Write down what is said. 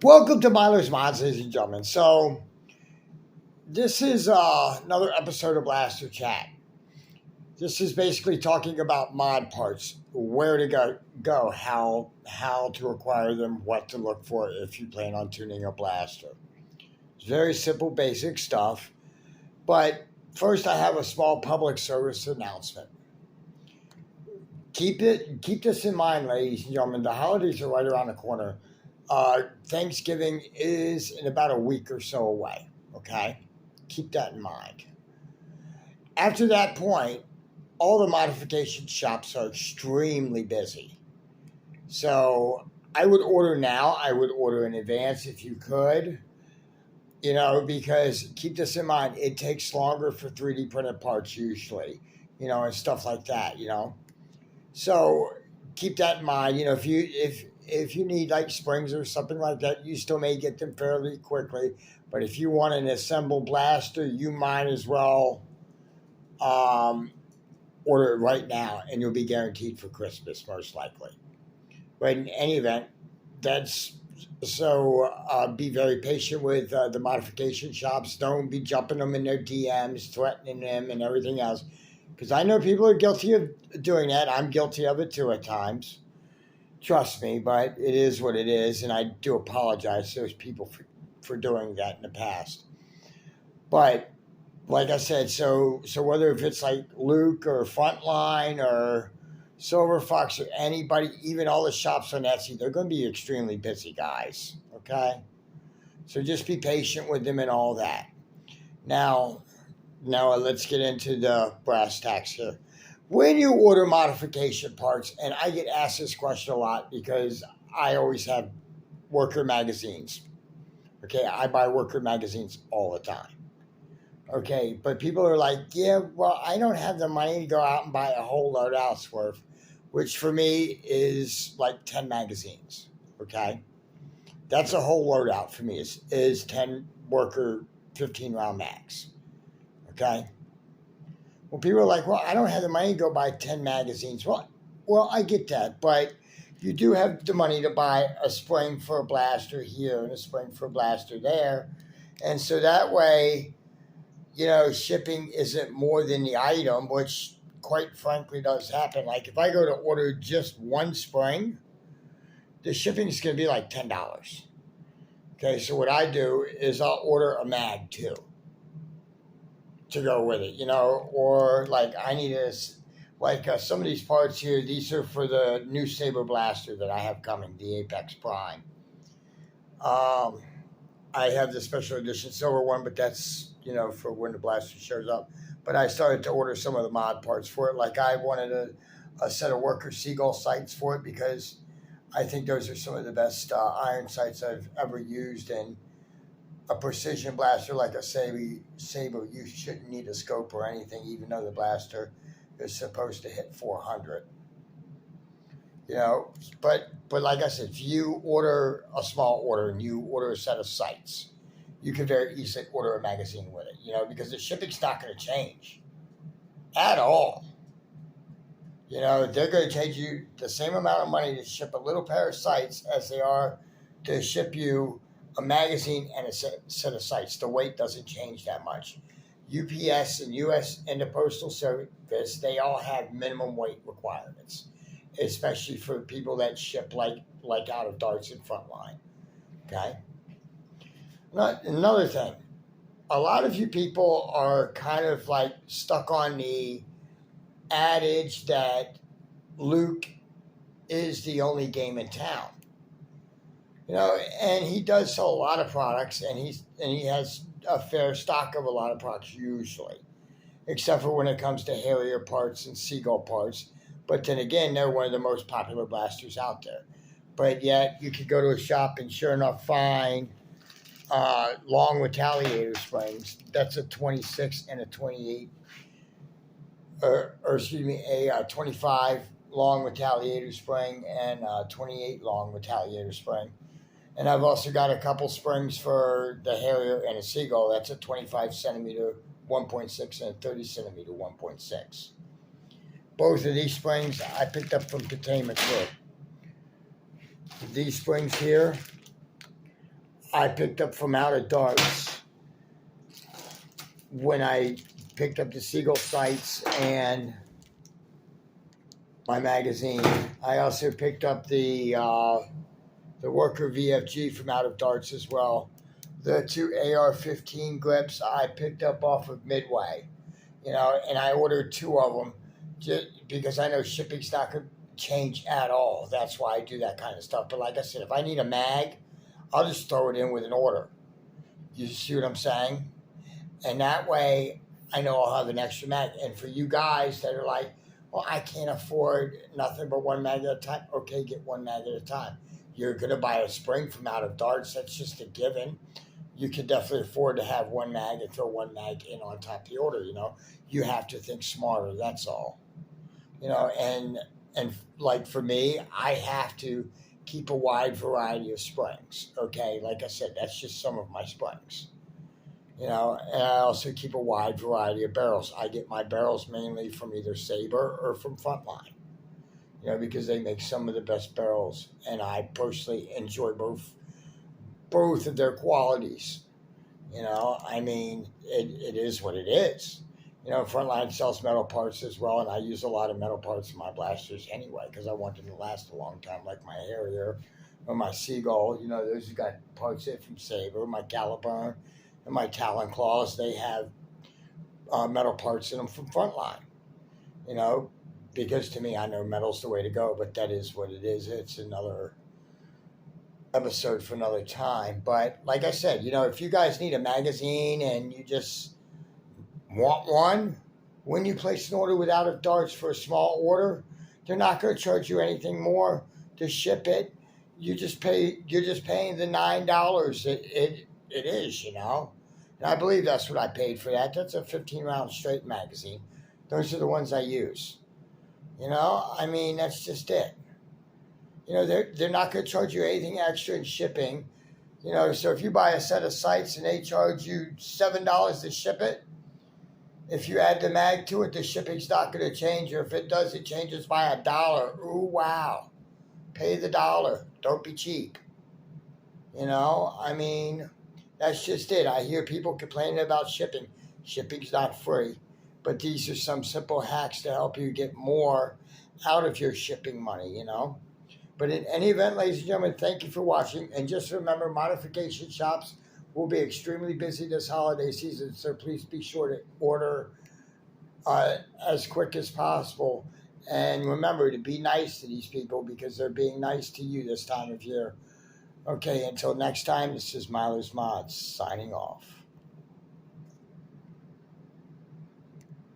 Welcome to Milo's Mods, ladies and gentlemen. So, this is another episode of Blaster Chat. This is basically talking about mod parts, where to go, how to acquire them, what to look for if you plan on tuning a blaster. It's very simple, basic stuff. But first, I have a small public service announcement. Keep this in mind, ladies and gentlemen. The holidays are right around the corner. Thanksgiving is in about a week or so away. Okay, keep that in mind. After that point, all the modification shops are extremely busy. So I would order now. I would order in advance if you could. Because keep this in mind, it takes longer for 3D printed parts usually, and stuff like that. So keep that in mind. If you need like springs or something like that, you still may get them fairly quickly. But if you want an assembled blaster, you might as well order it right now, and you'll be guaranteed for Christmas most likely. But in any event, that's so be very patient with the modification shops. Don't be jumping them in their DMs, threatening them, and everything else. Because I know people are guilty of doing that. I'm guilty of it too at times. Trust me, but it is what it is, and I do apologize to those people for doing that in the past. But like I said, so whether if it's like Luke or Frontline or Silver Fox or anybody, even all the shops on Etsy, they're going to be extremely busy, guys. Okay, so just be patient with them and all that. Now let's get into the brass tacks here. When you order modification parts, and I get asked this question a lot because I always have worker magazines. Okay, I buy worker magazines all the time. Okay, but people are like, yeah, well, I don't have the money to go out and buy a whole loadout's worth, which for me is like 10 magazines. Okay, that's a whole loadout for me is 10 worker 15 round mags. Okay. Well, people are like, well, I don't have the money to go buy 10 magazines. Well, I get that, but you do have the money to buy a spring for a blaster here and a spring for a blaster there. And so that way, shipping isn't more than the item, which quite frankly does happen. Like if I go to order just one spring, the shipping is going to be like $10. Okay, so what I do is I'll order a mag too to go with it, or like I need some of these parts here. These are for the new Saber blaster that I have coming, the Apex Prime. I have the special edition silver one, but that's for when the blaster shows up. But I started to order some of the mod parts for it. Like I wanted a set of worker seagull sights for it because I think those are some of the best iron sights I've ever used, and a precision blaster like a Saber, you shouldn't need a scope or anything, even though the blaster is supposed to hit 400. But like I said, if you order a small order and you order a set of sights, you can very easily order a magazine with it, because the shipping's not going to change at all. They're going to charge you the same amount of money to ship a little pair of sights as they are to ship you a magazine and a set of sights. The weight doesn't change that much. UPS and US and the Postal Service, they all have minimum weight requirements, especially for people that ship like out of Darts and Frontline. Okay. Another thing, a lot of you people are kind of like stuck on the adage that Luke is the only game in town. And he does sell a lot of products, and he has a fair stock of a lot of products usually, except for when it comes to Harrier parts and Seagull parts. But then again, they're one of the most popular blasters out there. But yet, you could go to a shop and sure enough find long retaliator springs. That's a 26 and a 28, or excuse me, a 25 long retaliator spring and a 28 long retaliator spring. And I've also got a couple springs for the Harrier and a Seagull. That's a 25 centimeter 1.6 and a 30 centimeter 1.6. Both of these springs I picked up from Containment Group. These springs here I picked up from Out of Darts when I picked up the Seagull sights and my magazine. I also picked up the Worker VFG from Out of Darts as well. The 2 AR-15 grips I picked up off of Midway, and I ordered 2 of them just because I know shipping's not going to change at all. That's why I do that kind of stuff. But like I said, if I need a mag, I'll just throw it in with an order. You see what I'm saying? And that way, I know I'll have an extra mag. And for you guys that are like, well, I can't afford nothing but 1 mag at a time. Okay, get 1 mag at a time. You're going to buy a spring from Out of Darts. That's just a given. You can definitely afford to have 1 mag and throw 1 mag in on top of the order, You have to think smarter, that's all. And like for me, I have to keep a wide variety of springs, okay? Like I said, that's just some of my springs. And I also keep a wide variety of barrels. I get my barrels mainly from either Sabre or from Frontline, because they make some of the best barrels, and I personally enjoy both of their qualities. I mean, it is what it is. Frontline sells metal parts as well, and I use a lot of metal parts in my blasters anyway because I want them to last a long time, like my Harrier or my Seagull. Those have got parts in from Sabre, my Caliburn, and my Talon Claws. They have metal parts in them from Frontline, because to me, I know metal's the way to go, but that is what it is. It's another episode for another time. But like I said, if you guys need a magazine and you just want one, when you place an order with Out of Darts for a small order, they're not going to charge you anything more to ship it. You're just paying the $9. It is, And I believe that's what I paid for that. That's a 15-round straight magazine. Those are the ones I use. I mean, that's just it. They're not going to charge you anything extra in shipping. So if you buy a set of sights and they charge you $7 to ship it, if you add the mag to it, the shipping's not going to change. Or if it does, it changes by $1. Ooh, wow. Pay the $1. Don't be cheap. I mean, that's just it. I hear people complaining about shipping. Shipping's not free. But these are some simple hacks to help you get more out of your shipping money, But in any event, ladies and gentlemen, thank you for watching. And just remember, modification shops will be extremely busy this holiday season, so please be sure to order as quick as possible. And remember to be nice to these people because they're being nice to you this time of year. Okay, until next time, this is Miller's Mods signing off.